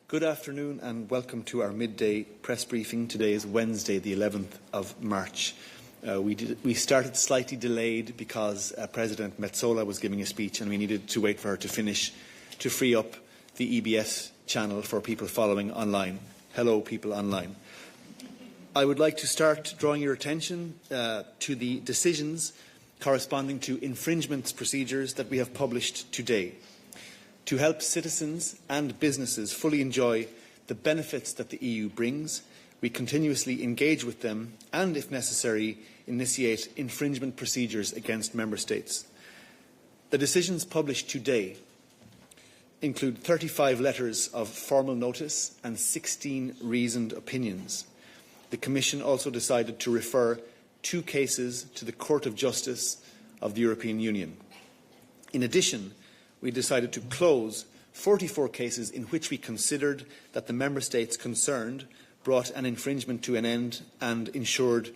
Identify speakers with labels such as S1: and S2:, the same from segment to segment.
S1: Good afternoon and welcome to our midday press briefing. Today is Wednesday, the 11th of March. We started slightly delayed because President Metsola was giving a speech and we needed to wait for her to finish to free up the EBS channel for people following online. Hello, people online. I would like to start drawing your attention to the decisions corresponding to infringement procedures that we have published today. To help citizens and businesses fully enjoy the benefits that the EU brings, we continuously engage with them and, if necessary, initiate infringement procedures against Member States. The decisions published today include 35 letters of formal notice and 16 reasoned opinions. The Commission also decided to refer 2 cases to the Court of Justice of the European Union. In addition, we decided to close 44 cases in which we considered that the Member States concerned brought an infringement to an end and ensured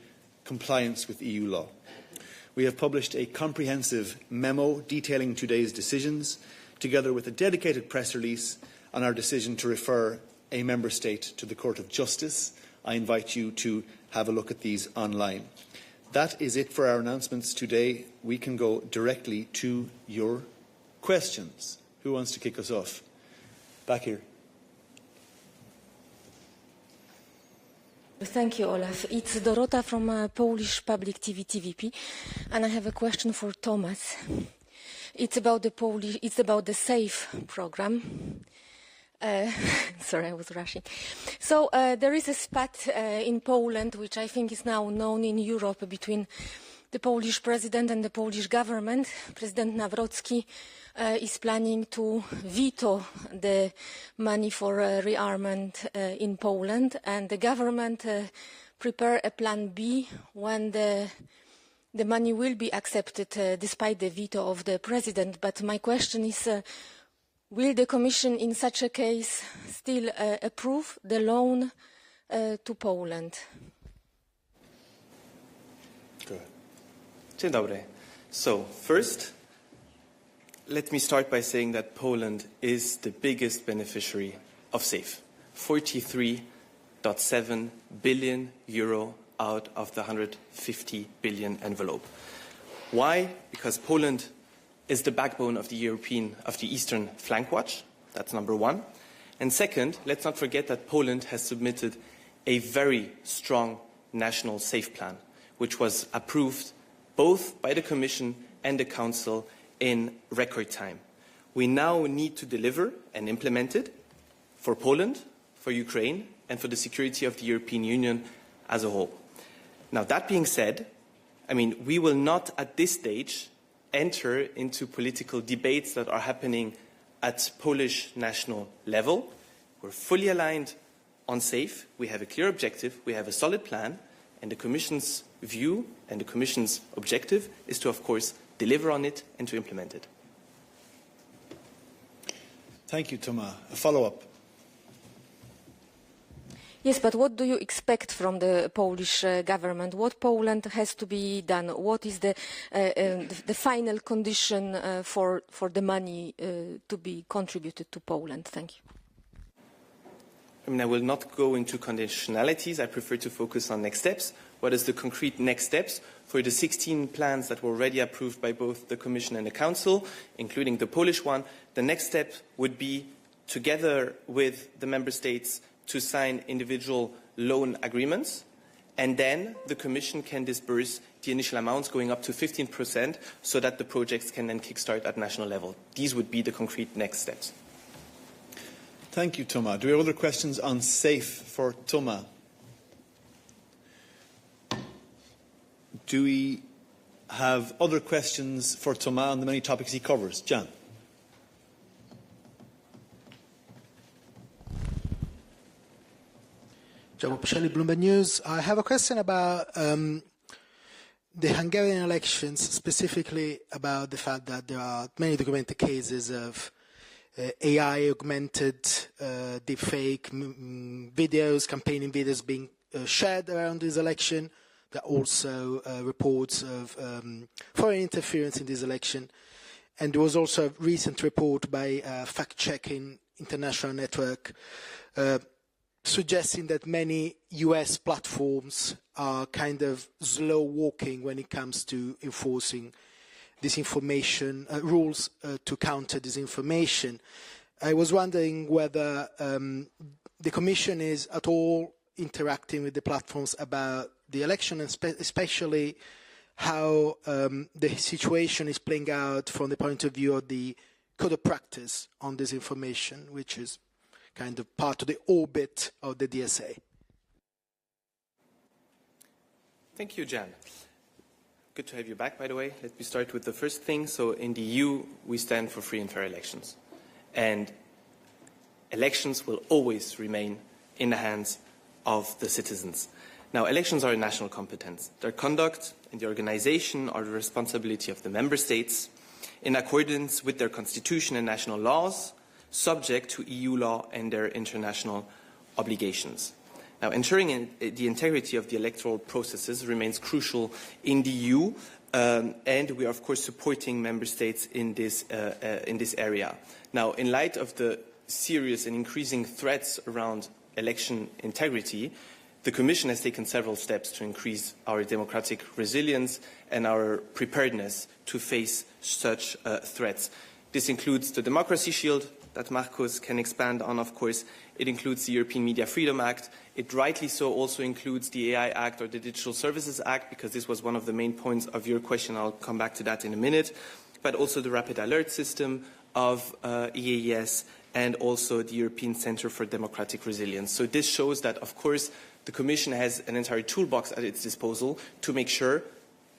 S1: compliance with EU law. We have published a comprehensive memo detailing today's decisions, together with a dedicated press release on our decision to refer a Member State to the Court of Justice. I invite you to have a look at these online. That is it for our announcements today. We can go directly to your questions. Who wants to kick us off? Back here.
S2: Thank you, Olaf. It's Dorota from Polish Public TV TVP, and I have a question for Thomas. It's about the SAFE program. Sorry, I was rushing. So there is a spat in Poland, which I think is now known in Europe, between the Polish president and the Polish government. President Nawrocki is planning to veto the money for rearmament in Poland, and the government prepare a plan B when the money will be accepted despite the veto of the president. But my question is, will the Commission in such a case still approve the loan to Poland?
S3: Good. Dzień dobry. So, first, let me start by saying that Poland is the biggest beneficiary of SAFE. 43.7 billion euro out of the 150 billion envelope. Why? Because Poland is the backbone of the Eastern Flank Watch. That's number one. And second, let's not forget that Poland has submitted a very strong national SAFE plan, which was approved both by the Commission and the Council in record time. We now need to deliver and implement it for Poland, for Ukraine, and for the security of the European Union as a whole. Now, that being said, we will not at this stage enter into political debates that are happening at Polish national level. We're fully aligned on SAFE. We have a clear objective. We have a solid plan. And the Commission's view and the Commission's objective is to, of course, deliver on it and to implement it.
S1: Thank you, Thomas. A follow-up.
S2: Yes, but what do you expect from the Polish government? What Poland has to be done? What is the final condition for the money to be contributed to Poland? Thank you.
S3: I will not go into conditionalities. I prefer to focus on next steps. What is the concrete next steps for the 16 plans that were already approved by both the Commission and the Council, including the Polish one? The next step would be, together with the Member States, to sign individual loan agreements, and then the Commission can disburse the initial amounts going up to 15% so that the projects can then kickstart at national level. These would be the concrete next steps.
S1: Thank you, Thomas. Do we have other questions on SAFE for Thomas? Do we have other questions for Thomas on the many topics he covers? Jan.
S4: Giacomo Piscelli, Bloomberg News. I have a question about the Hungarian elections, specifically about the fact that there are many documented cases of AI-augmented deepfake videos, campaigning videos being shared around this election. There are also reports of foreign interference in this election. And there was also a recent report by a fact-checking international network, suggesting that many US platforms are kind of slow walking when it comes to enforcing disinformation rules to counter disinformation. I was wondering whether the Commission is at all interacting with the platforms about the election, and especially how the situation is playing out from the point of view of the code of practice on disinformation, which is kind of part of the orbit of the DSA.
S3: Thank you, Jan. Good to have you back, by the way. Let me start with the first thing. So in the EU, we stand for free and fair elections. And elections will always remain in the hands of the citizens. Now, elections are a national competence. Their conduct and the organization are the responsibility of the member states in accordance with their constitution and national laws, subject to EU law and their international obligations. Now, ensuring the integrity of the electoral processes remains crucial in the EU, and we are, of course, supporting member states in this area. Now, in light of the serious and increasing threats around election integrity, the Commission has taken several steps to increase our democratic resilience and our preparedness to face such threats. This includes the Democracy Shield that Marcos can expand on, of course. It includes the European Media Freedom Act. It rightly so also includes the AI Act or the Digital Services Act, because this was one of the main points of your question. I'll come back to that in a minute. But also the Rapid Alert System of EAS and also the European Centre for Democratic Resilience. So this shows that, of course, the Commission has an entire toolbox at its disposal to make sure,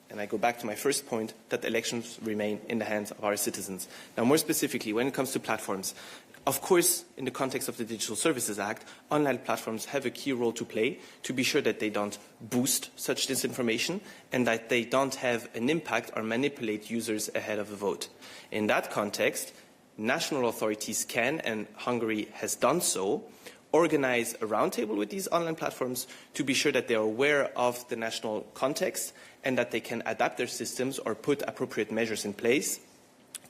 S3: and I go back to my first point, that elections remain in the hands of our citizens. Now, more specifically, when it comes to platforms, of course, in the context of the Digital Services Act, online platforms have a key role to play to be sure that they don't boost such disinformation and that they don't have an impact or manipulate users ahead of a vote. In that context, national authorities can, and Hungary has done so, organize a roundtable with these online platforms to be sure that they are aware of the national context and that they can adapt their systems or put appropriate measures in place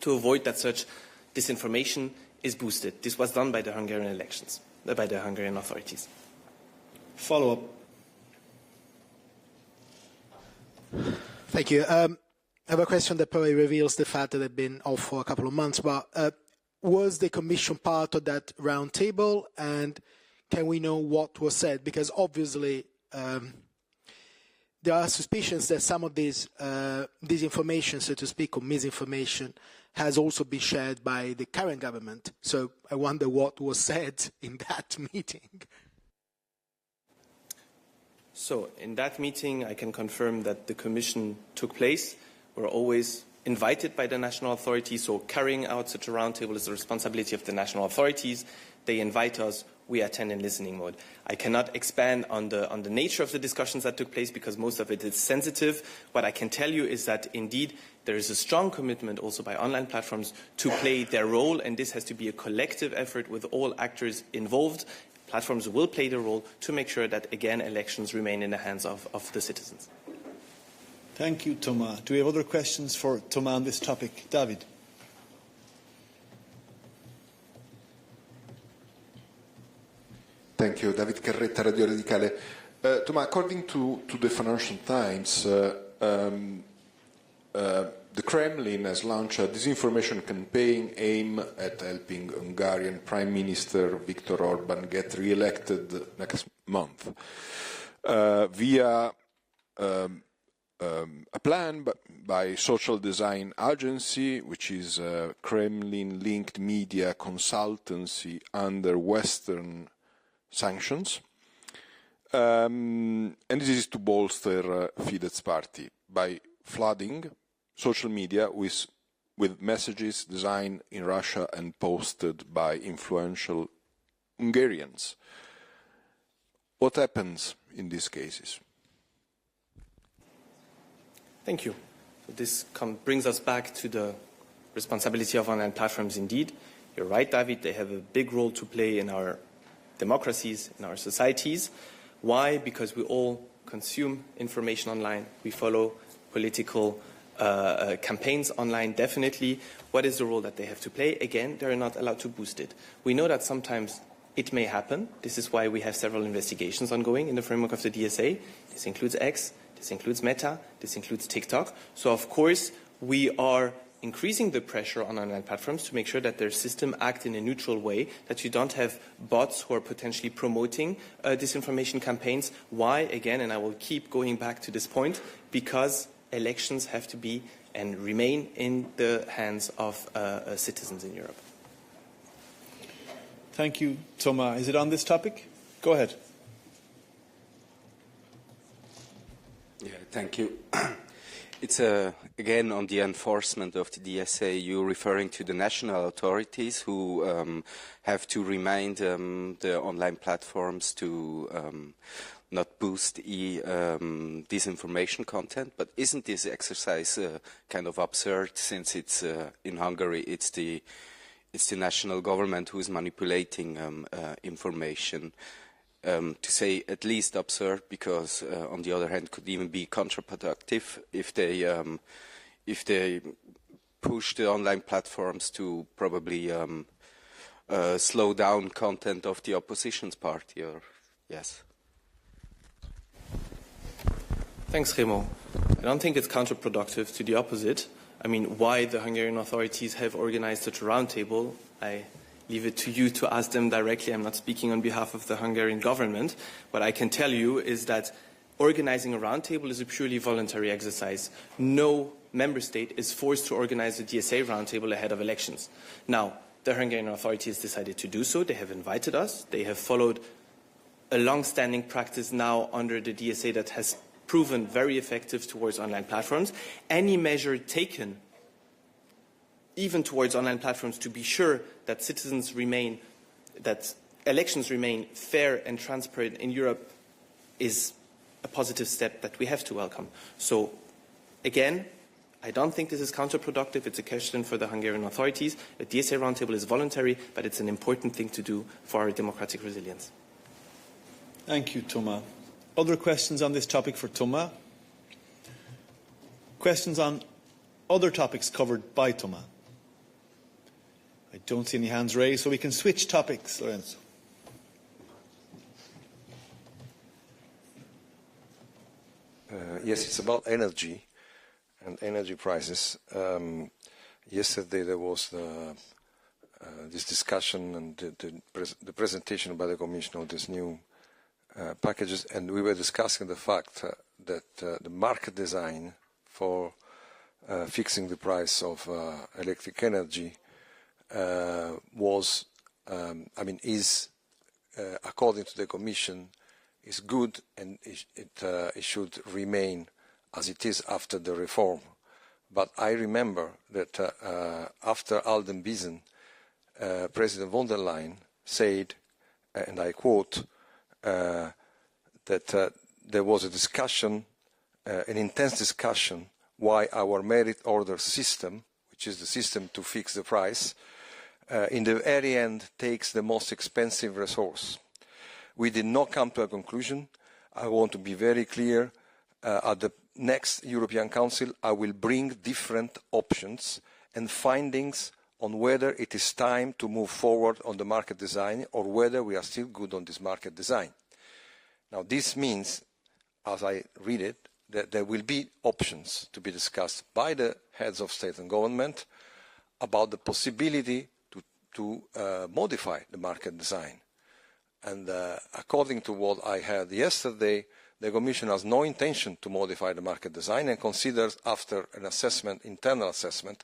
S3: to avoid that such disinformation is boosted. This was done by the Hungarian elections, by the Hungarian authorities.
S1: Follow-up.
S4: Thank you. I have a question that probably reveals the fact that they've been off for a couple of months, but was the Commission part of that roundtable, and can we know what was said? Because obviously there are suspicions that some of this disinformation, so to speak, or misinformation, has also been shared by the current government. So I wonder what was said in that meeting.
S3: So in that meeting, I can confirm that the Commission took place. We're always invited by the national authorities, so carrying out such a roundtable is the responsibility of the national authorities. They invite us, we attend in listening mode. I cannot expand on the nature of the discussions that took place because most of it is sensitive. What I can tell you is that indeed there is a strong commitment also by online platforms to play their role, and this has to be a collective effort with all actors involved. Platforms will play their role to make sure that, again, elections remain in the hands of the citizens.
S1: Thank you, Thomas. Do we have other questions for Thomas on this topic? David.
S5: Thank you. David Carretta, Radio Radicale. Thomas, according to the Financial Times, the Kremlin has launched a disinformation campaign aimed at helping Hungarian Prime Minister Viktor Orban get re-elected next month via a plan by social design agency, which is a Kremlin-linked media consultancy under Western sanctions. And this is to bolster Fidesz party by flooding social media with messages designed in Russia and posted by influential Hungarians. What happens in these cases?
S3: Thank you. So this brings us back to the responsibility of online platforms indeed. You're right, David, they have a big role to play in our democracies, in our societies. Why? Because we all consume information online. We follow political campaigns online, definitely. What is the role that they have to play? Again, they're not allowed to boost it. We know that sometimes it may happen. This is why we have several investigations ongoing in the framework of the DSA. This includes X, this includes Meta, this includes TikTok. So, of course, we are increasing the pressure on online platforms to make sure that their system act in a neutral way, that you don't have bots who are potentially promoting disinformation campaigns. Why? Again, and I will keep going back to this point, because elections have to be and remain in the hands of citizens in Europe.
S1: Thank you, Thomas. Is it on this topic? Go ahead.
S6: Yeah, thank you. It's again on the enforcement of the DSA. You're referring to the national authorities who have to remind the online platforms to not boost disinformation content. But isn't this exercise kind of absurd, since it's in Hungary it's the national government who is manipulating information? To say at least absurd, because on the other hand could even be counterproductive if they push the online platforms to probably slow down content of the opposition's party. Or yes.
S3: Thanks, Remo. I don't think it's counterproductive, to the opposite. I mean, why the Hungarian authorities have organized such a roundtable, I leave it to you to ask them directly. I'm not speaking on behalf of the Hungarian government. What I can tell you is that organizing a roundtable is a purely voluntary exercise. No member state is forced to organize a DSA roundtable ahead of elections. Now, the Hungarian authorities decided to do so. They have invited us. They have followed a long-standing practice now under the DSA that has proven very effective towards online platforms. Any measure taken even towards online platforms to be sure that that elections remain fair and transparent in Europe is a positive step that we have to welcome. So, again, I don't think this is counterproductive. It's a question for the Hungarian authorities. A DSA roundtable is voluntary, but it's an important thing to do for our democratic resilience.
S1: Thank you, Thomas. Other questions on this topic for Thomas? Questions on other topics covered by Thomas? I don't see any hands raised, so we can switch topics, Lorenzo.
S7: Yes, it's about energy and energy prices. Yesterday there was this discussion and the presentation by the Commission of these new packages, and we were discussing the fact that the market design for fixing the price of electric energy is according to the Commission, is good, and it should remain as it is after the reform. But I remember that after Alden-Biesen, President von der Leyen said, and I quote, that there was a discussion, an intense discussion, why our merit order system, which is the system to fix the price, in the very end takes the most expensive resource. We did not come to a conclusion. I want to be very clear. At the next European Council, I will bring different options and findings on whether it is time to move forward on the market design or whether we are still good on this market design. Now, this means, as I read it, that there will be options to be discussed by the heads of state and government about the possibility to modify the market design. And according to what I heard yesterday, the Commission has no intention to modify the market design and considers, after an assessment, internal assessment,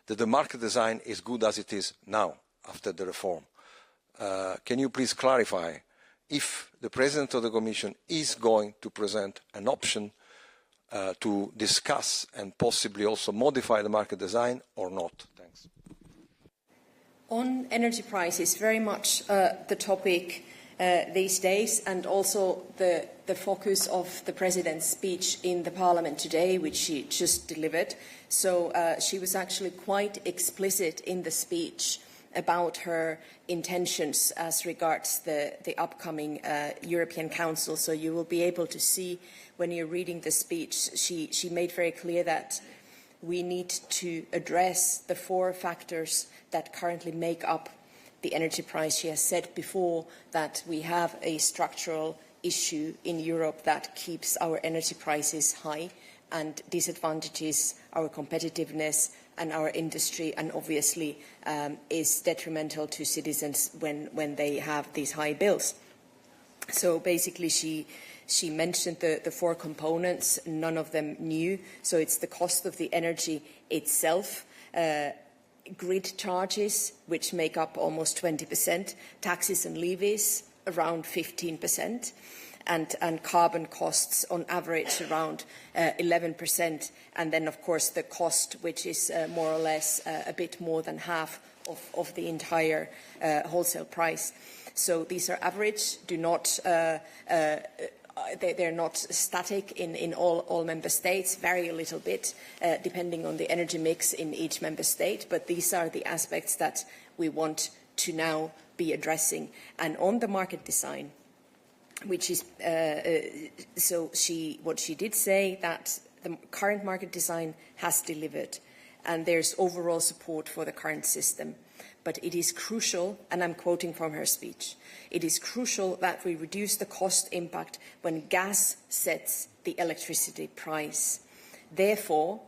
S7: that the market design is good as it is now, after the reform. Can you please clarify if the President of the Commission is going to present an option to discuss and possibly also modify the market design or not? Thanks.
S8: On energy prices, very much the topic these days, and also the focus of the President's speech in the Parliament today, which she just delivered. So she was actually quite explicit in the speech about her intentions as regards the upcoming European Council. So you will be able to see when you're reading the speech, she made very clear that we need to address the 4 factors that currently make up the energy price. She has said before that we have a structural issue in Europe that keeps our energy prices high and disadvantages our competitiveness and our industry, and obviously is detrimental to citizens when they have these high bills. So basically she mentioned the 4 components, none of them new. So it's the cost of the energy itself, grid charges, which make up almost 20%, taxes and levies, around 15%, and carbon costs on average around 11%. And then, of course, the cost, which is more or less a bit more than half of the entire wholesale price. So these are average, they're not static in all member states, vary a little bit depending on the energy mix in each member state, but these are the aspects that we want to now be addressing. And on the market design, which is, what she did say, that the current market design has delivered and there's overall support for the current system. But it is crucial, and I'm quoting from her speech, it is crucial that we reduce the cost impact when gas sets the electricity price. Therefore,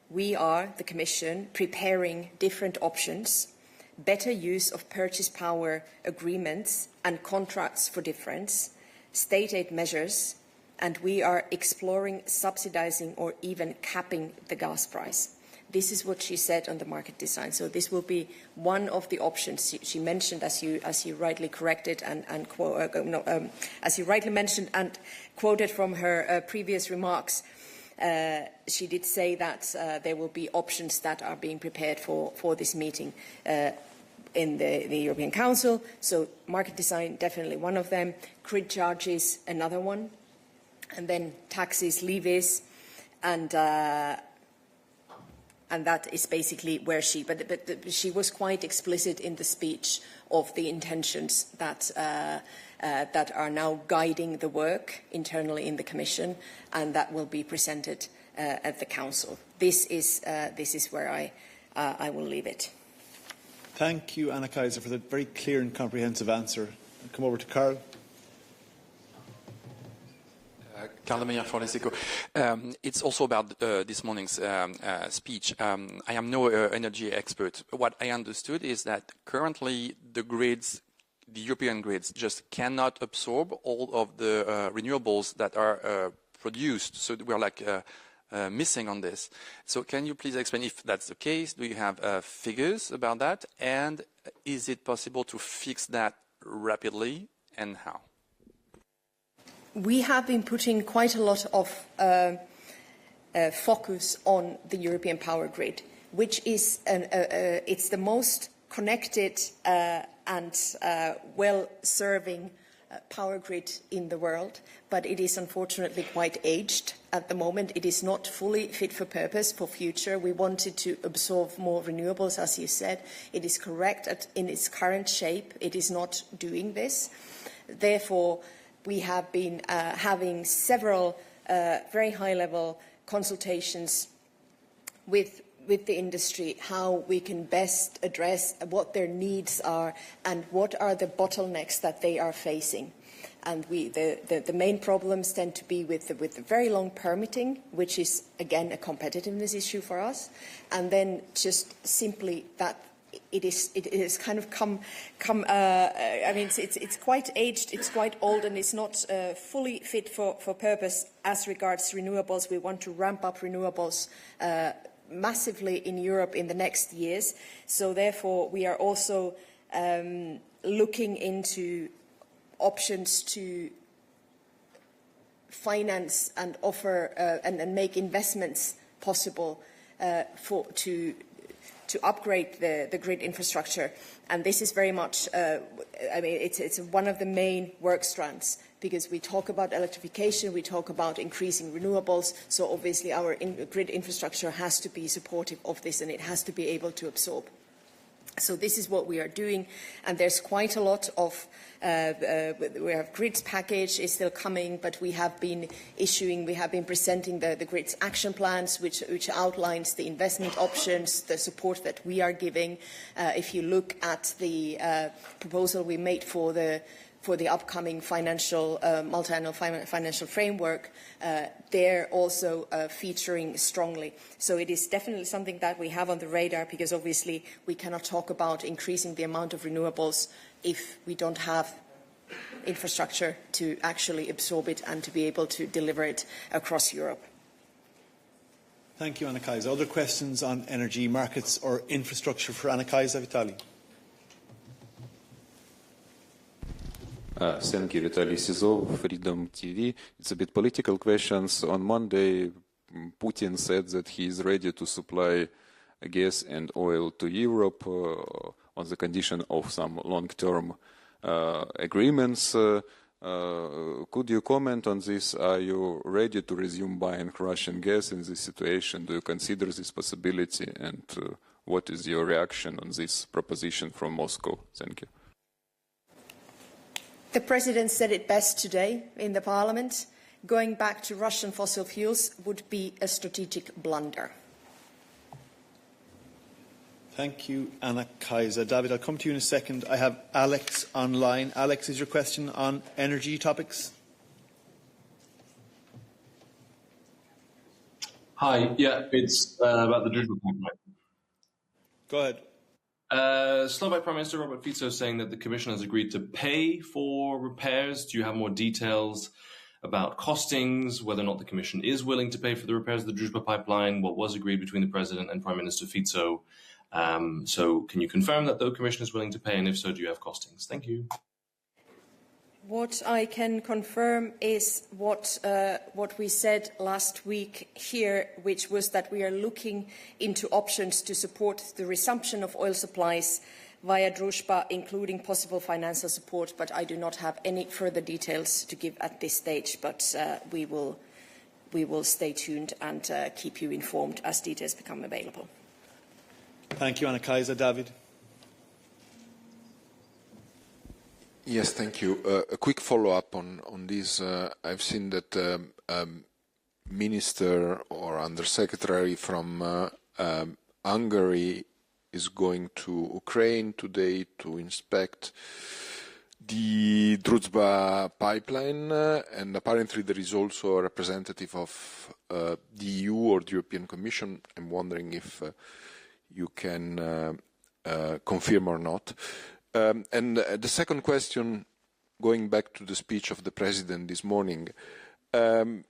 S8: we are, the Commission, preparing different options, better use of purchase power agreements and contracts for difference, state aid measures, and we are exploring subsidizing or even capping the gas price. This is what she said on the market design. So this will be one of the options she mentioned, as you rightly corrected as you rightly mentioned and quoted from her previous remarks. She did say that there will be options that are being prepared for this meeting in the European Council. So market design, definitely one of them. Grid charges, another one. And then taxes, levies, and that is basically where but she was quite explicit in the speech of the intentions that are now guiding the work internally in the Commission, and that will be presented at the Council. This is where I will leave it.
S1: Thank you, Anna Kaiser, for the very clear and comprehensive answer. I'll come over to Carl.
S9: It's also about this morning's speech. I am no energy expert. What I understood is that currently the European grids just cannot absorb all of the renewables that are produced. So we're like missing on this. So can you please explain if that's the case? Do you have figures about that? And is it possible to fix that rapidly, and how?
S8: We have been putting quite a lot of focus on the European power grid, which is it's the most connected and well-serving power grid in the world, but it is unfortunately quite aged at the moment. It is not fully fit for purpose for future. We wanted to absorb more renewables, as you said. It is correct in its current shape. It is not doing this. Therefore, we have been having several very high-level consultations with the industry, how we can best address what their needs are and what are the bottlenecks that they are facing. And the main problems tend to be with the very long permitting, which is, again, a competitiveness issue for us, and then just simply that it is kind of I mean, it's quite aged, it's quite old, and it's not fully fit for purpose as regards renewables. We want to ramp up renewables massively in Europe in the next years. So therefore, we are also looking into options to finance and offer and make investments possible to upgrade the grid infrastructure. And this is very much, I mean, it's one of the main work strands, because we talk about electrification, we talk about increasing renewables, so obviously our grid infrastructure has to be supportive of this, and it has to be able to absorb. So this is what we are doing, and there's quite a lot of, we have grids package is still coming, but we have been presenting the grids action plans, which outlines the investment options, the support that we are giving. If you look at the proposal we made for the upcoming financial, multi-annual financial framework, they're also featuring strongly. So it is definitely something that we have on the radar, because obviously we cannot talk about increasing the amount of renewables if we don't have infrastructure to actually absorb it and to be able to deliver it across Europe.
S1: Thank you, Anna-Kaisa. Other questions on energy markets or infrastructure for Anna-Kaisa Vitali?
S10: Thank you, Vitaly Sizov, Freedom TV. It's a bit political questions. On Monday, Putin said that he is ready to supply gas and oil to Europe on the condition of some long-term agreements. Could you comment on this? Are you ready to resume buying Russian gas in this situation? Do you consider this possibility? And what is your reaction on this proposition from Moscow? Thank you.
S8: The President said it best today in the Parliament. Going back to Russian fossil fuels would be a strategic blunder.
S1: Thank you, Anna-Kaisa. David, I'll come to you in a second. I have Alex online. Alex, is your question on energy topics?
S11: Hi, yeah, it's about the Druzhba pipeline.
S1: Go ahead.
S11: Slovak Prime Minister Robert Fico saying that the Commission has agreed to pay for repairs. Do you have more details about costings, whether or not the Commission is willing to pay for the repairs of the Druzhba pipeline, what was agreed between the President and Prime Minister Fico? So can you confirm that the Commission is willing to pay, and if so, do you have costings? Thank you.
S8: What I can confirm is what we said last week here, which was that we are looking into options to support the resumption of oil supplies via Druzhba, including possible financial support, but I do not have any further details to give at this stage, but we will stay tuned and keep you informed as details become available.
S1: Thank you, Anna-Kaisa. David?
S5: Yes, thank you. A quick follow-up on this. I've seen that Minister or Undersecretary from Hungary is going to Ukraine today to inspect the Druzhba pipeline, and apparently there is also a representative of the EU or the European Commission. I'm wondering if you can confirm or not. And the second question, going back to the speech of the President this morning, I'm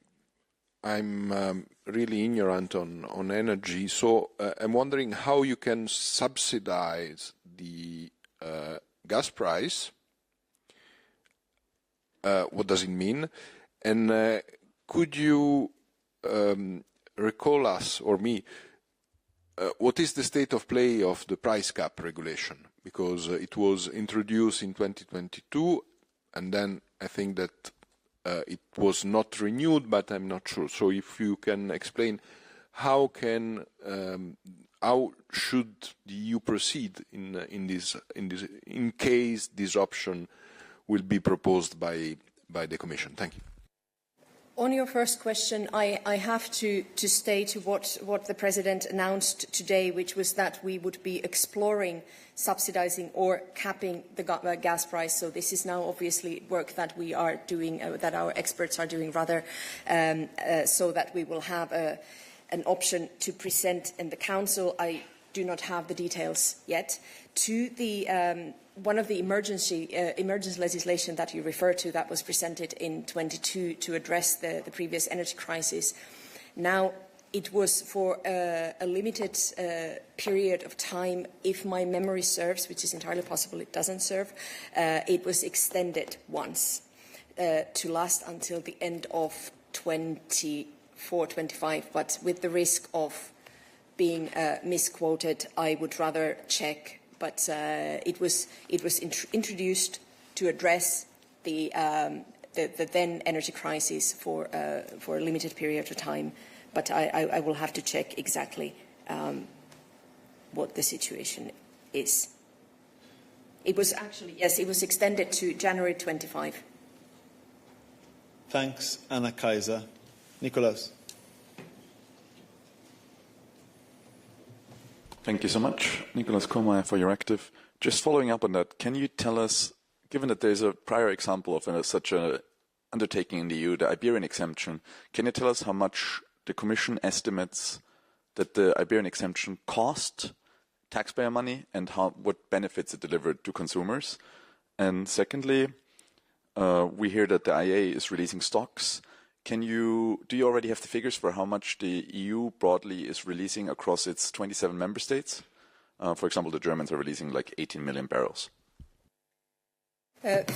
S5: really ignorant on energy, so I'm wondering how you can subsidize the gas price. What does it mean? And could you recall us or me what is the state of play of the price cap regulation? Because it was introduced in 2022, and then I think that it was not renewed, but I'm not sure. So if you can explain how should the EU proceed in case this option will be proposed by the Commission. Thank you.
S8: On your first question, I have to state what the President announced today, which was that we would be exploring subsidizing or capping the gas price. So this is now obviously work that we are doing, that our experts are doing rather, so that we will have an option to present in the Council. I do not have the details yet. To the one of the emergency legislation that you refer to that was presented in 22 to address the previous energy crisis. Now, it was for a limited period of time. If my memory serves, which is entirely possible it doesn't serve, it was extended once to last until the end of 24-25. But with the risk of being misquoted, I would rather check. But it was introduced to address the then energy crisis for a limited period of time. But I will have to check exactly what the situation is. It was actually, yes, it was extended to January 25.
S1: Thanks, Anna Kaiser. Nikolaus.
S12: Thank you so much, Nicholas Koma, for your active. Just following up on that, can you tell us, given that there's a prior example of such an undertaking in the EU, the Iberian exemption, can you tell us how much the Commission estimates that the Iberian exemption cost taxpayer money and what benefits it delivered to consumers? And secondly, we hear that the IEA is releasing stocks. Do you already have the figures for how much the EU broadly is releasing across its 27 member states? For example, the Germans are releasing like 18 million barrels.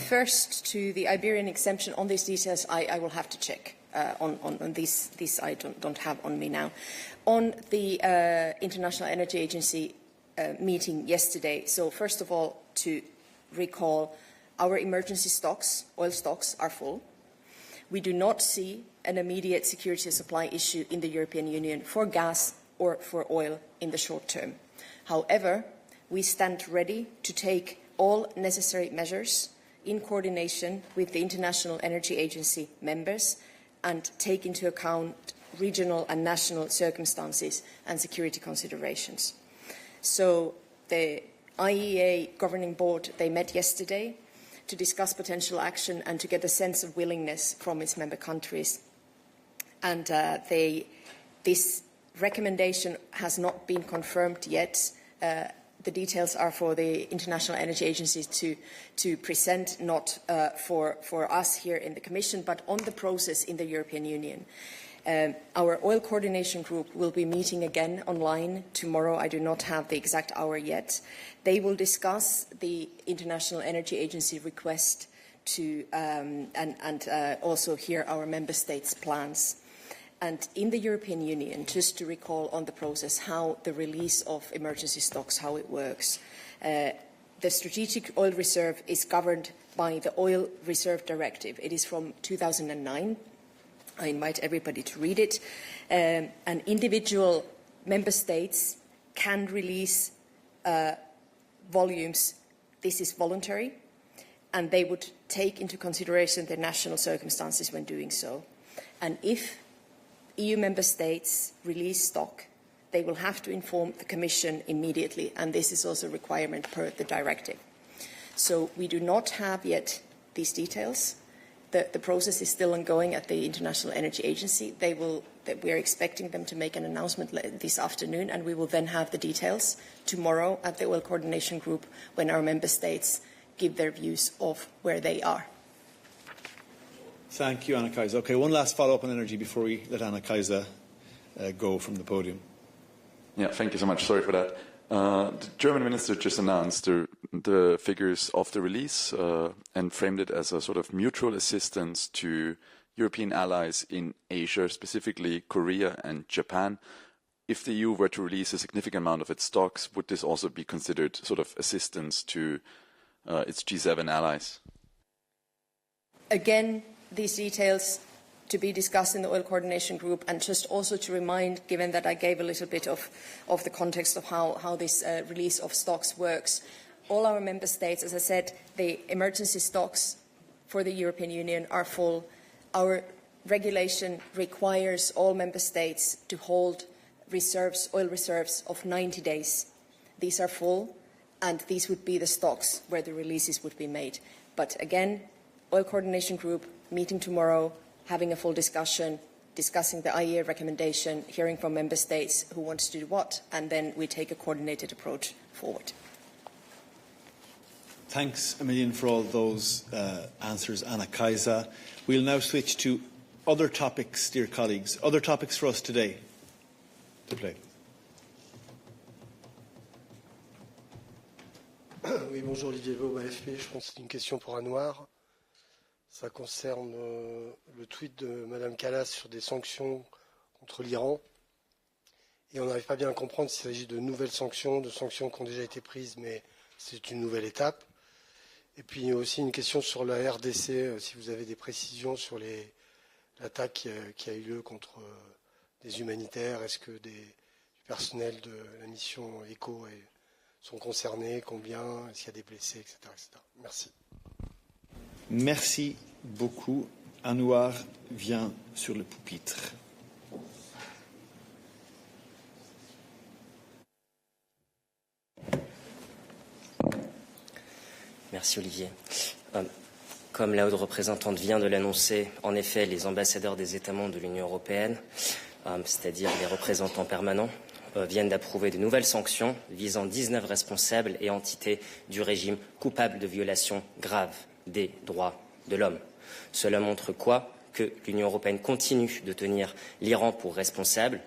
S8: First, to the Iberian exemption, on these details, I will have to check. On this I don't have on me now. On the International Energy Agency meeting yesterday, so first of all, to recall, our emergency stocks, oil stocks, are full. We do not see an immediate security of supply issue in the European Union for gas or for oil in the short term. However, we stand ready to take all necessary measures in coordination with the International Energy Agency members and take into account regional and national circumstances and security considerations. So the IEA Governing Board, they met yesterday to discuss potential action and to get a sense of willingness from its member countries. And this recommendation has not been confirmed yet. The details are for the International Energy Agency to present, not for us here in the Commission, but on the process in the European Union. Our oil coordination group will be meeting again online tomorrow. I do not have the exact hour yet. They will discuss the International Energy Agency request to and also hear our member states' plans. And in the European Union, just to recall on the process how the release of emergency stocks, how it works. The Strategic Oil Reserve is governed by the Oil Reserve Directive. It is from 2009. I invite everybody to read it. And individual member states can release volumes. This is voluntary, and they would take into consideration their national circumstances when doing so. And if EU member states release stock, they will have to inform the Commission immediately, and this is also a requirement per the directive. So we do not have yet these details. The process is still ongoing at the International Energy Agency. We are expecting them to make an announcement this afternoon, and we will then have the details tomorrow at the Oil Coordination Group when our member states give their views of where they are.
S1: Thank you, Anna Kaiser. Okay, one last follow-up on energy before we let Anna Kaiser go from the podium.
S12: Yeah, thank you so much. Sorry for that. The German minister just announced the figures of the release and framed it as a sort of mutual assistance to European allies in Asia, specifically Korea and Japan. If the EU were to release a significant amount of its stocks, would this also be considered sort of assistance to its G7 allies?
S8: Again, these details to be discussed in the Oil Coordination Group, and just also to remind, given that I gave a little bit of the context of how this release of stocks works, all our member states, as I said, the emergency stocks for the European Union are full. Our regulation requires all member states to hold reserves, oil reserves of 90 days. These are full, and these would be the stocks where the releases would be made. But again, Oil Coordination Group meeting tomorrow, having a full discussion, discussing the IEA recommendation, hearing from member states who want to do what, and then we take a coordinated approach forward.
S1: Thanks a million for all those answers, Anna Kaiser. We'll now switch to other topics, dear colleagues. Other topics for us today. To play.
S13: Oui, bonjour Olivier Vaub, AFP. Je pense que c'est une question pour Anouar. Ça concerne le tweet de Mme Kallas sur des sanctions contre l'Iran. Et on n'arrive pas bien à comprendre s'il s'agit de nouvelles sanctions, de sanctions qui ont déjà été prises, mais c'est une nouvelle étape. Et puis il y a aussi une question sur la RDC, si vous avez des précisions sur l'attaque qui a eu lieu contre des humanitaires. Est-ce que du personnel de la mission ECHO est sont concernés, combien, s'il y a des blessés, etc., etc. Merci.
S1: Merci beaucoup. Anouar vient sur le pupitre.
S14: Merci Olivier. Comme la haute représentante vient de l'annoncer, en effet, les ambassadeurs des États membres de l'Union européenne, c'est-à-dire les représentants permanents, viennent d'approuver de nouvelles sanctions visant 19 responsables et entités du régime coupables de violations graves des droits de l'homme. Cela montre quoi? Que l'Union européenne continue de tenir l'Iran pour responsable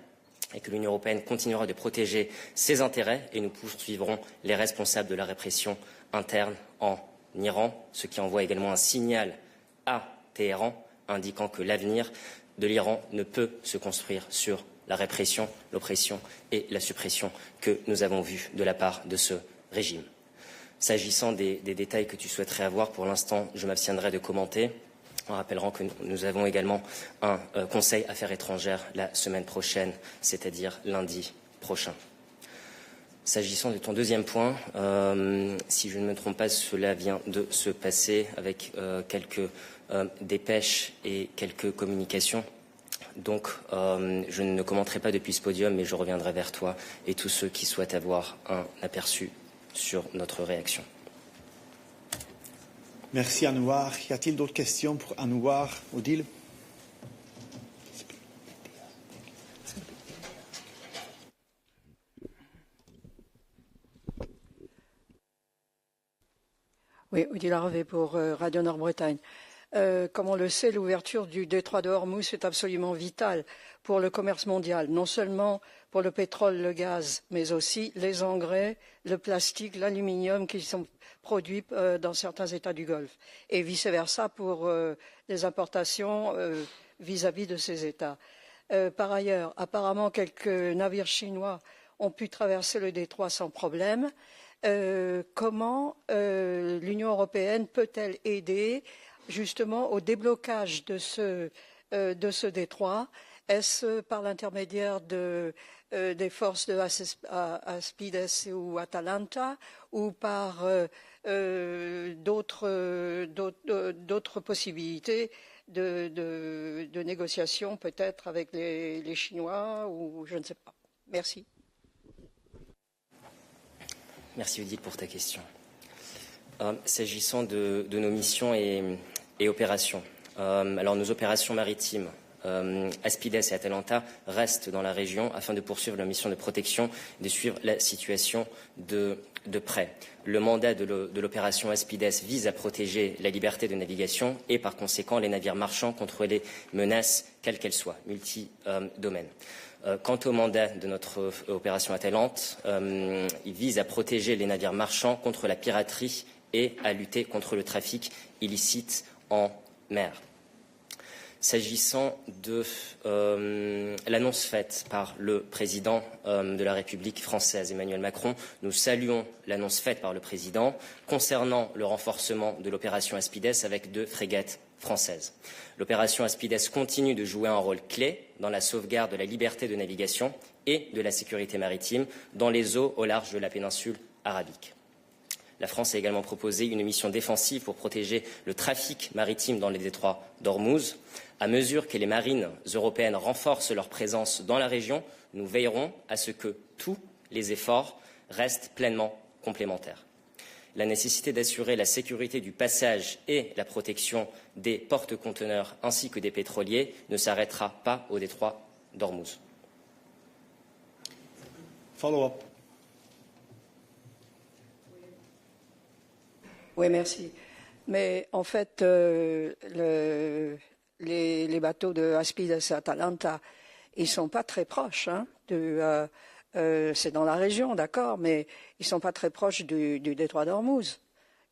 S14: et que l'Union européenne continuera de protéger ses intérêts et nous poursuivrons les responsables de la répression interne en Iran, ce qui envoie également un signal à Téhéran indiquant que l'avenir de l'Iran ne peut se construire sur la répression, l'oppression et la suppression que nous avons vues de la part de ce régime. S'agissant des détails que tu souhaiterais avoir, pour l'instant, je m'abstiendrai de commenter, en rappelant que nous avons également un Conseil Affaires étrangères la semaine prochaine, c'est-à-dire lundi prochain. S'agissant de ton deuxième point, si je ne me trompe pas, cela vient de se passer avec quelques dépêches et quelques communications. Donc, je ne commenterai pas depuis ce podium, mais je reviendrai vers toi et tous ceux qui souhaitent avoir un aperçu sur notre réaction.
S1: Merci Anouar. Y a-t-il d'autres questions pour Anouar, Odile?
S15: Oui, Odile Harvey pour Radio Nord-Bretagne. Comme on le sait, l'ouverture du détroit de Hormuz est absolument vitale pour le commerce mondial, non seulement pour le pétrole, le gaz, mais aussi les engrais, le plastique, l'aluminium qui sont produits dans certains États du Golfe, et vice-versa pour les importations vis-à-vis de ces États. Par ailleurs, apparemment, quelques navires chinois ont pu traverser le détroit sans problème. Comment l'Union européenne peut-elle aider justement au déblocage de ce détroit? Est-ce par l'intermédiaire des forces de Aspides ou Atalanta ou par d'autres possibilités de négociation peut-être avec les Chinois ou je ne sais pas. Merci.
S14: Merci Odile pour ta question. S'agissant de nos missions et opérations, alors nos opérations maritimes, Aspides et Atalanta restent dans la région afin de poursuivre leur mission de protection et de suivre la situation de près. Le mandat de l'opération Aspides vise à protéger la liberté de navigation et par conséquent les navires marchands contre les menaces quelles qu'elles soient, multi-domaines. Quant au mandat de notre opération Atalante, il vise à protéger les navires marchands contre la piraterie et à lutter contre le trafic illicite en mer. S'agissant de l'annonce faite par le président de la République française, Emmanuel Macron, nous saluons l'annonce faite par le président concernant le renforcement de l'opération Aspides avec 2 frégates françaises. L'opération Aspides continue de jouer un rôle clé dans la sauvegarde de la liberté de navigation et de la sécurité maritime dans les eaux au large de la péninsule arabique. La France a également proposé une mission défensive pour protéger le trafic maritime dans les détroits d'Ormuz. À mesure que les marines européennes renforcent leur présence dans la région, nous veillerons à ce que tous les efforts restent pleinement complémentaires. La nécessité d'assurer la sécurité du passage et la protection des porte-conteneurs ainsi que des pétroliers ne s'arrêtera pas au détroit d'Ormuz.
S1: Follow-up.
S15: Oui, merci. Mais en fait, les bateaux de Aspides et Atalanta, ils ne sont pas très proches. Hein, c'est dans la région, d'accord, mais ils ne sont pas très proches du détroit d'Ormuz.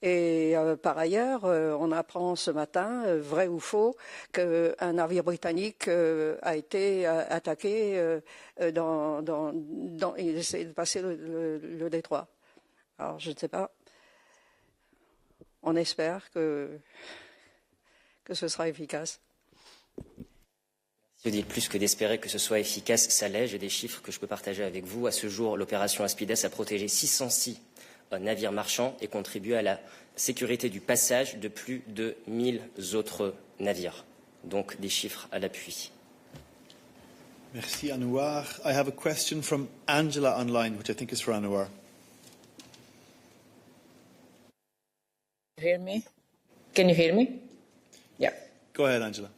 S15: Et par ailleurs, on apprend ce matin, vrai ou faux, qu'un navire britannique a été attaqué il essaie de passer le détroit. Alors, je ne sais pas. On espère que ce sera efficace.
S14: Je dis plus que d'espérer que ce soit efficace, ça l'est. J'ai des chiffres que je peux partager avec vous. À ce jour, l'opération Aspides a protégé 606 navires marchands et contribue à la sécurité du passage de plus de 1000 autres navires. Donc des chiffres à l'appui.
S1: Merci, Anouar. I have a question from Angela online, which I think is for Anouar.
S16: Hear me? Can you hear me? Yeah.
S1: Go ahead, Angela.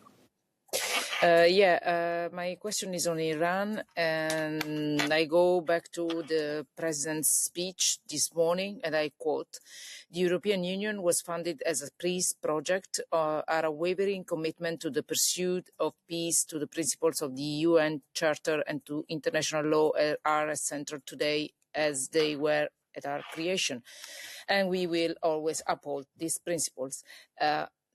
S16: My question is on Iran, and I go back to the president's speech this morning, and I quote, "The European Union was founded as a peace project, our unwavering commitment to the pursuit of peace, to the principles of the UN Charter and to international law are as central today as they were at our creation, and we will always uphold these principles."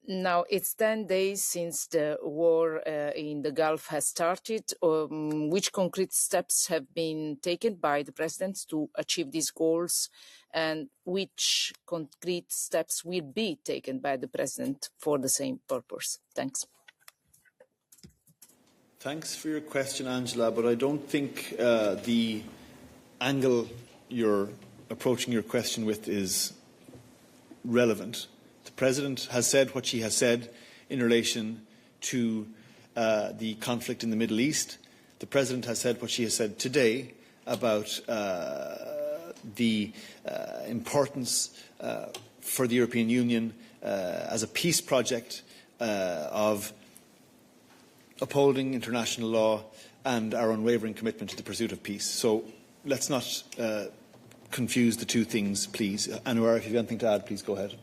S16: Now, it's 10 days since the war in the Gulf has started. Which concrete steps have been taken by the presidents to achieve these goals, and which concrete steps will be taken by the president for the same purpose? Thanks.
S1: Thanks for your question, Angela, but I don't think the angle you're approaching your question with is relevant. The President has said what she has said in relation to the conflict in the Middle East. The President has said what she has said today about the importance for the European Union as a peace project of upholding international law and our unwavering commitment to the pursuit of peace. So let's not confuse the two things, please. Anouar, if you have anything to add, please go ahead.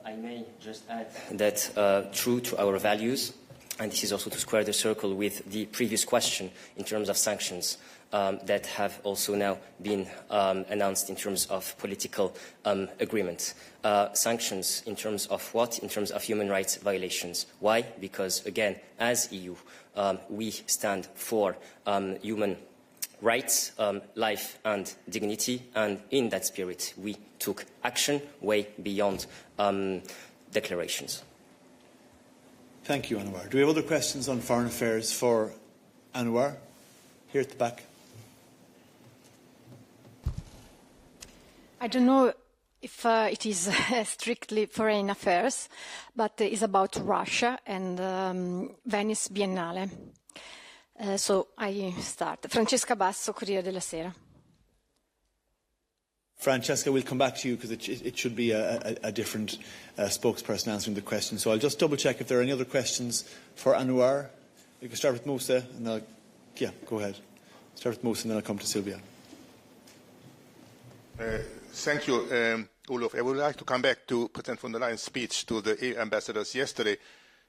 S14: I may just add that true to our values, and this is also to square the circle with the previous question in terms of sanctions that have also now been announced in terms of political agreement. Sanctions in terms of what? In terms of human rights violations. Why? Because, again, as EU, we stand for human rights, life and dignity, and in that spirit we took action way beyond declarations.
S1: Thank you, Anouar. Do we have other questions on foreign affairs for Anouar? Here at the back.
S17: I don't know if it is strictly foreign affairs, but it's about Russia and Venice Biennale. So I start. Francesca Basso, Corriere della Sera.
S1: Francesca, we'll come back to you because it should be a different spokesperson answering the question. So I'll just double check if there are any other questions for Anouar. You can start with Moussa, and then go ahead. Start with Moussa, and then I'll come to Sylvia.
S18: Thank you, Olof. I would like to come back to President von der Leyen's speech to the EU ambassadors yesterday,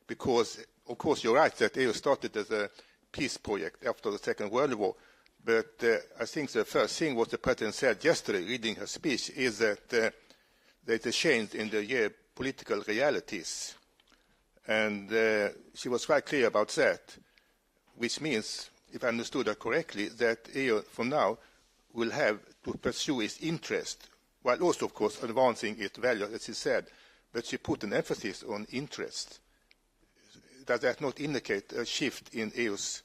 S18: because, of course, you're right that EU started as a peace project after the Second World War. But I think the first thing what the President said yesterday, reading her speech, is that there is a change in the geopolitical realities. And she was quite clear about that, which means, if I understood her correctly, that EU from now will have to pursue its interest, while also, of course, advancing its value, as she said. But she put an emphasis on interest. Does that not indicate a shift in EU's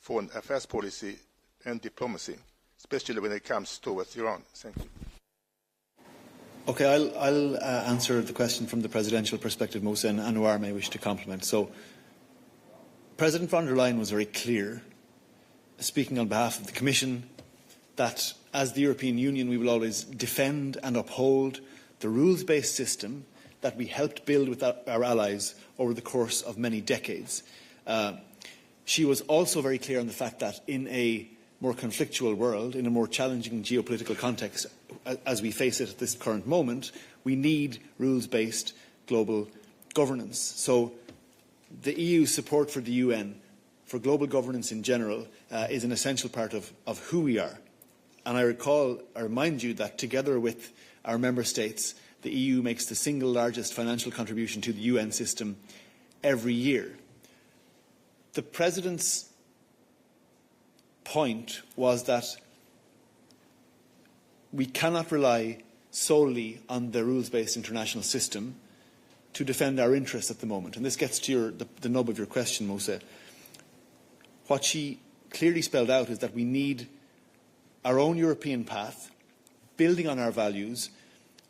S18: foreign affairs policy and diplomacy, especially when it comes towards Iran? Thank you.
S1: Okay, I'll answer the question from the presidential perspective, Moussa, and Anouar may wish to complement. So, President von der Leyen was very clear, speaking on behalf of the Commission, that as the European Union we will always defend and uphold the rules-based system that we helped build with our allies over the course of many decades. She was also very clear on the fact that in a more conflictual world, in a more challenging geopolitical context as we face it at this current moment, we need rules-based global governance. So the EU's support for the UN, for global governance in general, is an essential part of who we are. And I remind you that together with our member states, the EU makes the single largest financial contribution to the UN system every year. The President's point was that we cannot rely solely on the rules-based international system to defend our interests at the moment. And this gets to the nub of your question, Moussa. What she clearly spelled out is that we need our own European path, building on our values,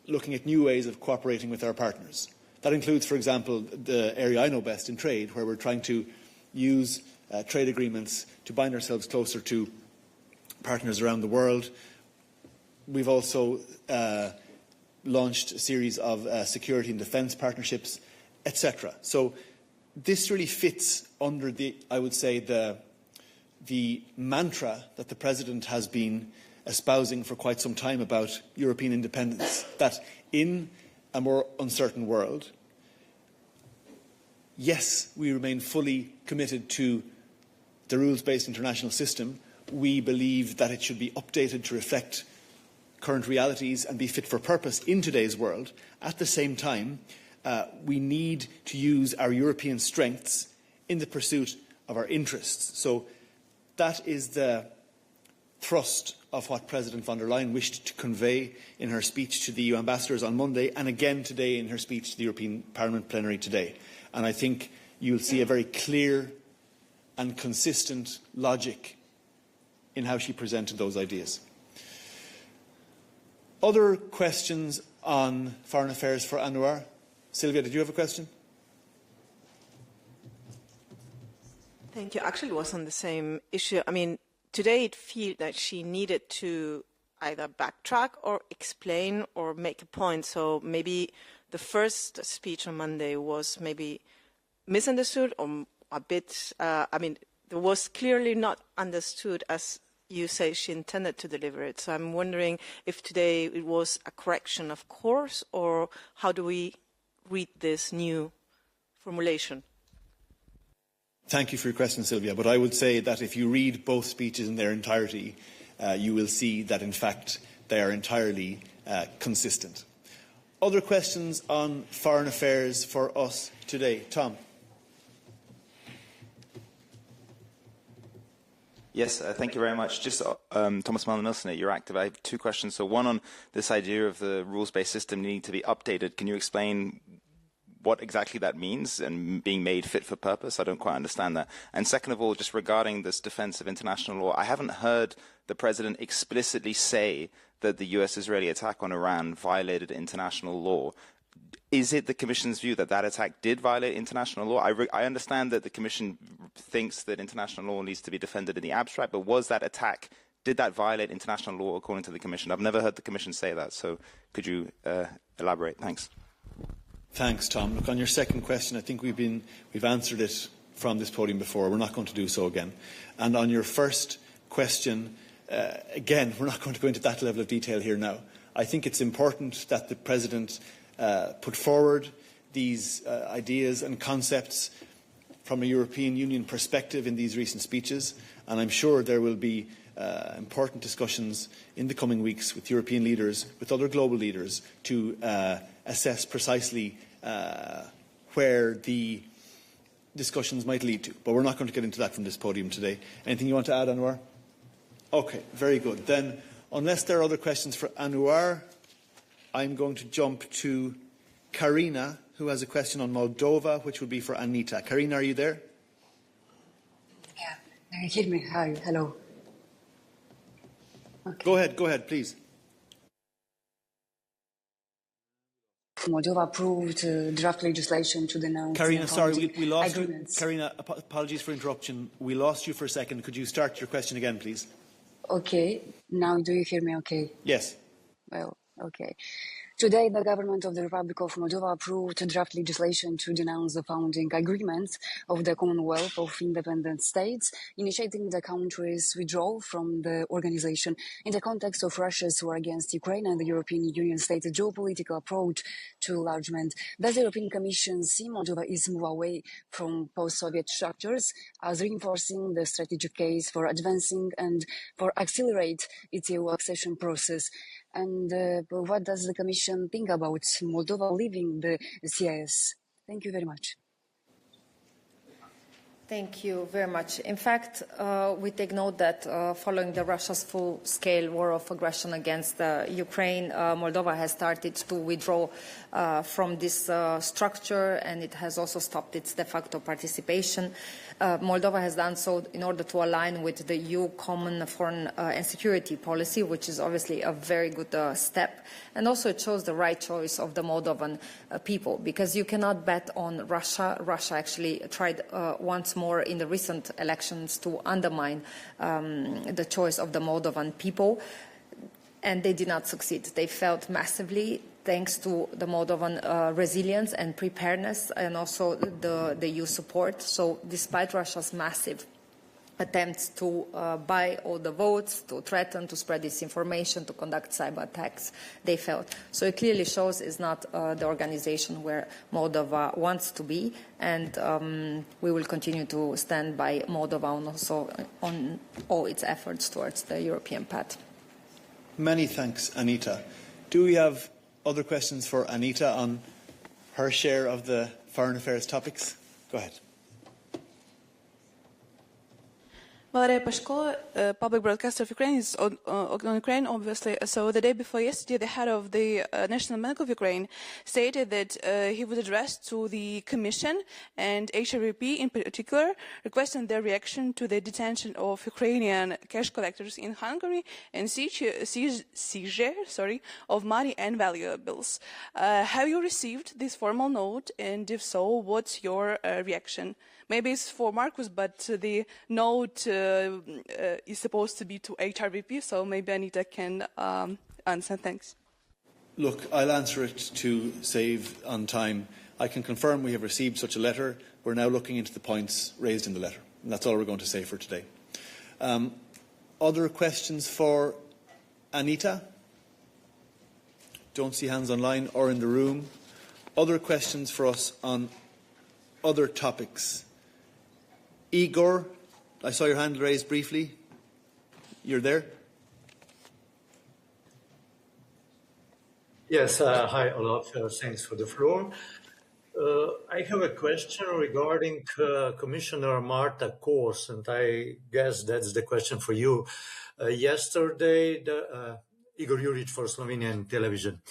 S1: looking at new ways of cooperating with our partners. That includes, for example, the area I know best in trade, where we're trying to use trade agreements to bind ourselves closer to partners around the world. We've also launched a series of security and defence partnerships, etc. So this really fits under I would say, the mantra that the President has been espousing for quite some time about European independence, that in a more uncertain world, yes, we remain fully committed to the rules-based international system. We believe that it should be updated to reflect current realities and be fit for purpose in today's world. At the same time, we need to use our European strengths in the pursuit of our interests. So that is the thrust of what President von der Leyen wished to convey in her speech to the EU ambassadors on Monday, and again today in her speech to the European Parliament plenary today. And I think you'll see a very clear and consistent logic in how she presented those ideas. Other questions on foreign affairs for Anwar? Sylvia, did you have a question?
S19: Thank you. Actually, it was on the same issue. I mean, today it feels that she needed to either backtrack or explain or make a point. So maybe the first speech on Monday was maybe misunderstood or a bit, it was clearly not understood as you say she intended to deliver it. So I'm wondering if today it was a correction of course, or how do we read this new formulation?
S1: Thank you for your question, Sylvia. But I would say that if you read both speeches in their entirety, you will see that, in fact, they are entirely consistent. Other questions on foreign affairs for us today? Tom.
S20: Yes, thank you very much. Just Thomas Muller-Nielsen at Euractiv. I have two questions. So one on this idea of the rules-based system needing to be updated. Can you explain what exactly that means and being made fit for purpose? I don't quite understand that. And second of all, just regarding this defense of international law, I haven't heard the President explicitly say that the US-Israeli attack on Iran violated international law. Is it the Commission's view that that attack did violate international law? I understand that the Commission thinks that international law needs to be defended in the abstract, but was that attack, did that violate international law according to the Commission? I've never heard the Commission say that, so could you elaborate? Thanks.
S1: Thanks, Tom. Look, on your second question, I think we've answered it from this podium before. We're not going to do so again. And on your first question, again, we're not going to go into that level of detail here now. I think it's important that the President put forward these ideas and concepts from a European Union perspective in these recent speeches, and I'm sure there will be important discussions in the coming weeks with European leaders, with other global leaders, to assess precisely where the discussions might lead to. But we're not going to get into that from this podium today. Anything you want to add, Anwar? Okay, very good. Then, unless there are other questions for Anwar, I'm going to jump to Karina, who has a question on Moldova, which will be for Anita. Karina, are you there?
S21: Yeah, can you hear me? Hi, hello.
S1: Okay. Go ahead, please.
S21: Moldova approved draft legislation to denounce...
S1: Karina, sorry, we lost you. Karina, apologies for interruption. We lost you for a second. Could you start your question again, please?
S21: Okay. Now, do you hear me okay?
S1: Yes.
S21: Well, okay. Today, the government of the Republic of Moldova approved draft legislation to denounce the founding agreements of the Commonwealth of Independent States, initiating the country's withdrawal from the organization in the context of Russia's war against Ukraine and the European Union stated geopolitical approach to enlargement. Does the European Commission see Moldova is move away from post-Soviet structures as reinforcing the strategic case for advancing and for accelerate its EU accession process? And what does the Commission think about Moldova leaving the CIS? Thank you very much.
S8: Thank you very much. In fact, we take note that following Russia's full-scale war of aggression against Ukraine, Moldova has started to withdraw from this structure, and it has also stopped its de facto participation. Moldova has done so in order to align with the EU common foreign and security policy, which is obviously a very good step. And also it shows the right choice of the Moldovan people, because you cannot bet on Russia. Russia actually tried once more in the recent elections to undermine the choice of the Moldovan people, and they did not succeed. They failed massively, thanks to the Moldovan resilience and preparedness, and also the EU support. So despite Russia's massive attempts to buy all the votes, to threaten, to spread disinformation, to conduct cyber attacks, they failed. So it clearly shows it's not the organization where Moldova wants to be, and we will continue to stand by Moldova and also on all its efforts towards the European path.
S1: Many thanks, Anita. Do we have other questions for Anita on her share of the foreign affairs topics? Go ahead.
S2: Valeria Pashko, public broadcaster of Ukraine, is on Ukraine, obviously. So the day before yesterday, the head of the National Bank of Ukraine stated that he would address to the Commission and HRVP in particular, requesting their reaction to the detention of Ukrainian cash collectors in Hungary and seizure of money and valuables. Have you received this formal note, and if so, what's your reaction? Maybe it's for Marcus, but the note is supposed to be to HRVP, so maybe Anita can answer. Thanks.
S1: Look, I'll answer it to save on time. I can confirm we have received such a letter. We're now looking into the points raised in the letter. And that's all we're going to say for today. Other questions for Anita? Don't see hands online or in the room. Other questions for us on other topics? Igor, I saw your hand raised briefly. You're there?
S22: Yes, hi Olaf, thanks for the floor. I have a question regarding Commissioner Marta Kos, and I guess that's the question for you. Yesterday, Igor Juric for Slovenian television.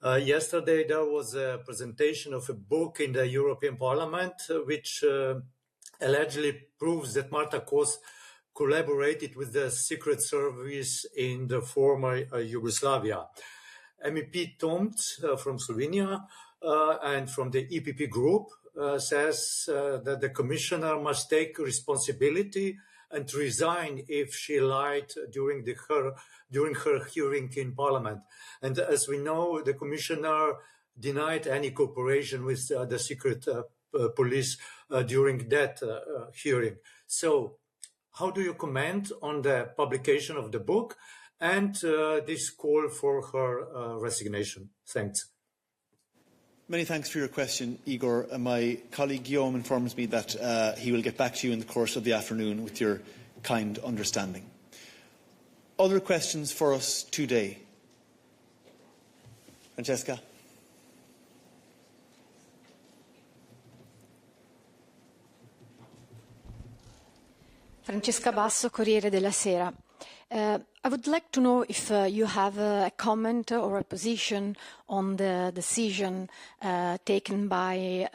S22: Yesterday there was a presentation of a book in the European Parliament which allegedly proves that Marta Kos collaborated with the secret service in the former Yugoslavia. MEP Tomt from Slovenia and from the EPP group says that the commissioner must take responsibility and resign if she lied during her hearing in Parliament. And as we know, the commissioner denied any cooperation with the secret police during that hearing. So, how do you comment on the publication of the book and this call for her resignation? Thanks.
S1: Many thanks for your question, Igor. My colleague Guillaume informs me that he will get back to you in the course of the afternoon with your kind understanding. Other questions for us today? Francesca?
S17: Francesca Basso, Corriere della Sera. I would like to know if you have a comment or a position on the decision taken by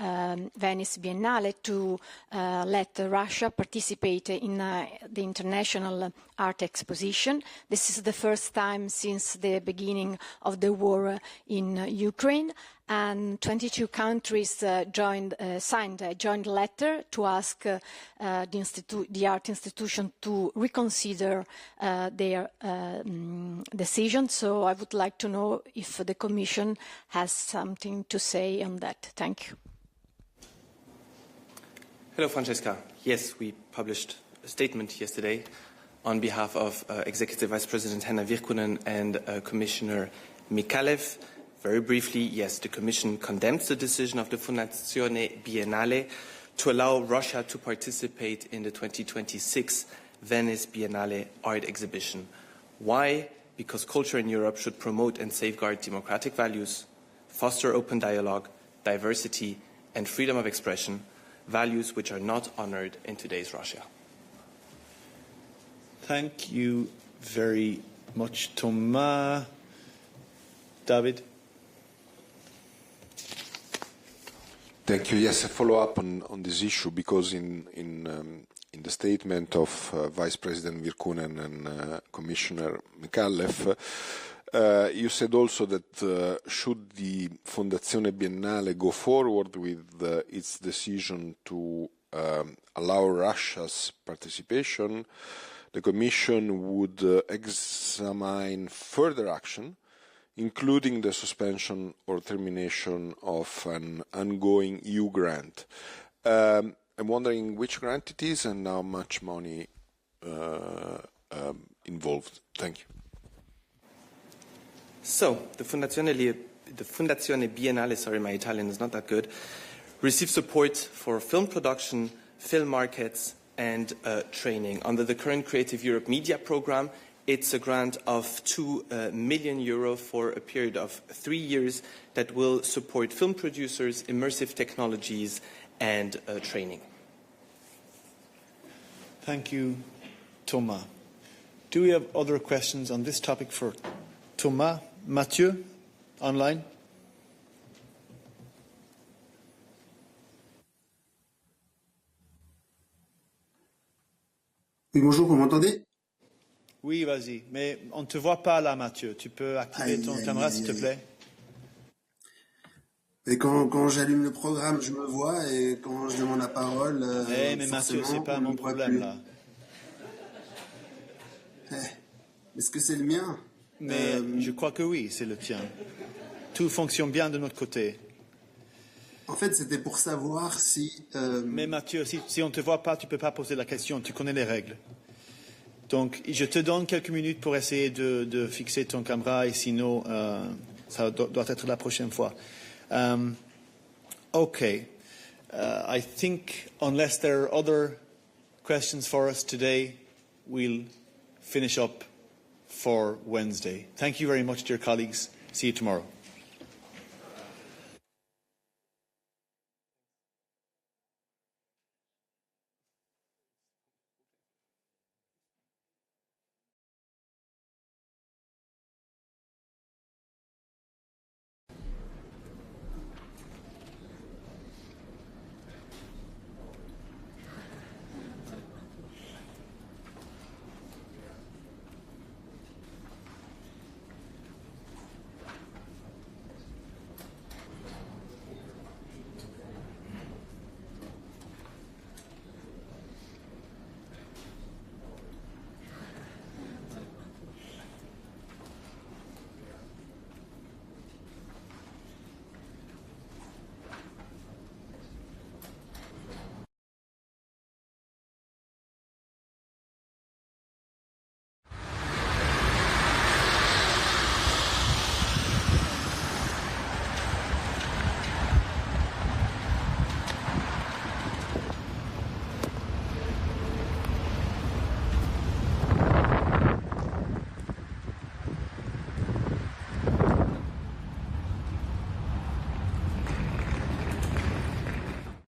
S17: Venice Biennale to let Russia participate in the International Art Exposition. This is the first time since the beginning of the war in Ukraine, and 22 countries signed a joint letter to ask the art institution to reconsider their decision. So I would like to know if the Commission has something to say on that. Thank you.
S3: Hello, Francesca. Yes, we published a statement yesterday on behalf of Executive Vice President Hanna Virkkunen and Commissioner Mikalev. Very briefly, yes, the Commission condemns the decision of the Fondazione Biennale to allow Russia to participate in the 2026 Venice Biennale art exhibition. Why? Because culture in Europe should promote and safeguard democratic values, foster open dialogue, diversity, and freedom of expression, values which are not honored in today's Russia.
S1: Thank you very much, Thomas. David?
S5: Thank you. Yes, a follow-up on this issue, because in the statement of Vice President Virkkunen and Commissioner Mikalev, you said also that should the Fondazione Biennale go forward with its decision to allow Russia's participation, the Commission would examine further action, including the suspension or termination of an ongoing EU grant. I'm wondering which grant it is and how much money involved. Thank you.
S3: So, the Fondazione Biennale, sorry, my Italian is not that good, receives support for film production, film markets, and training. Under the current Creative Europe Media Programme, it's a grant of €2 million for a period of 3 years that will support film producers, immersive technologies, and training.
S1: Thank you, Thomas. Do we have other questions on this topic for Thomas? Mathieu, online?
S4: Oui, bonjour, vous m'entendez?
S1: Oui, vas-y. Mais on ne te voit pas là, Mathieu. Tu peux activer ton caméra, s'il te plaît?
S4: Et quand j'allume le programme, je me vois, et quand je demande la parole,
S1: mais Mathieu, c'est pas mon problème, là.
S4: Est-ce que c'est le mien?
S1: Mais je crois que oui, c'est le tien. Tout fonctionne bien de notre côté.
S4: En fait, c'était pour savoir si...
S1: Mais Mathieu, si on ne te voit pas, tu ne peux pas poser la question. Tu connais les règles. Donc, je te donne quelques minutes pour essayer de fixer ton caméra, et sinon, ça doit être la prochaine fois. Okay. I think, unless there are other questions for us today, we'll finish up for Wednesday. Thank you very much, dear colleagues. See you tomorrow.